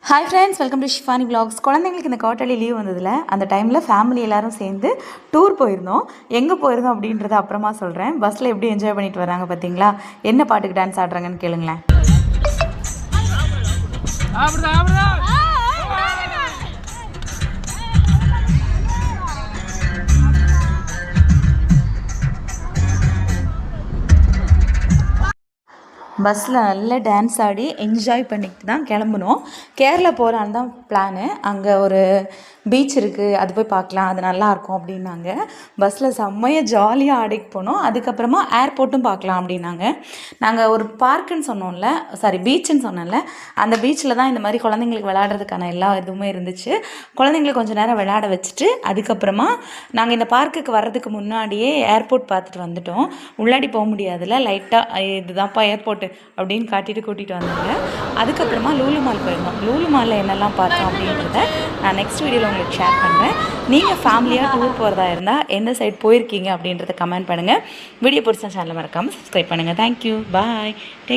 Hi friends, welcome to Shifani vlogs. குழந்தைங்களுக்கு இந்த quarterly leave வந்ததில் அந்த டைமில் ஃபேமிலி எல்லோரும் சேர்ந்து டூர் போயிருந்தோம். எங்கே போயிருந்தோம் அப்படின்றத அப்புறமா சொல்கிறேன். பஸ்ஸில் எப்படி என்ஜாய் பண்ணிட்டு வராங்க பார்த்தீங்களா? என்ன பாட்டுக்கு டான்ஸ் ஆடுறாங்கன்னு கேளுங்களேன். பஸ்ஸில் நல்லா டான்ஸ் ஆடி என்ஜாய் பண்ணிட்டு தான் கிளம்புனோம். கேரளா போகிறான்னு தான் பிளானு. அங்கே ஒரு பீச் இருக்குது, அது போய் பார்க்கலாம், அது நல்லாயிருக்கும் அப்படின்னாங்க. பஸ்ஸில் செம்மையாக ஜாலியாக ஆடிக்கு போனோம். அதுக்கப்புறமா ஏர்போர்ட்டும் பார்க்கலாம் அப்படின்னாங்க. நாங்கள் ஒரு பார்க்குன்னு சொன்னோம்ல, பீச்சுன்னு சொன்னோம்ல, அந்த பீச்சில் தான் இந்த மாதிரி குழந்தைங்களுக்கு விளையாடுறதுக்கான எல்லா இதுவுமே இருந்துச்சு. குழந்தைங்களுக்கு கொஞ்சம் நேரம் விளையாட வச்சுட்டு அதுக்கப்புறமா நாங்கள் இந்த பார்க்குக்கு வர்றதுக்கு முன்னாடியே ஏர்போர்ட் பார்த்துட்டு வந்துட்டோம். உள்ளாடி போக முடியாதுல்ல, லைட்டாக இதுதான்ப்பா ஏர்போர்ட்டு அப்படின்னு காட்டிட்டு கூட்டிகிட்டு வந்தாங்க. அதுக்கப்புறமா லூலு மால் போயிருந்தோம். லூலு மாலில் என்னெல்லாம் பார்த்தோம் அப்படின்றத நான் நெக்ஸ்ட் வீடியோவில் உங்களுக்கு ஷேர் பண்ணுறேன். நீங்கள் ஃபேமிலியாக டூர் போகிறதா இருந்தால் எந்த சைட் போயிருக்கீங்க அப்படின்றத கமெண்ட் பண்ணுங்கள். வீடியோ பிடிச்ச சேனலை மறக்காமல் சப்ஸ்கிரைப் பண்ணுங்கள். தேங்க்யூ, பாய், டேக்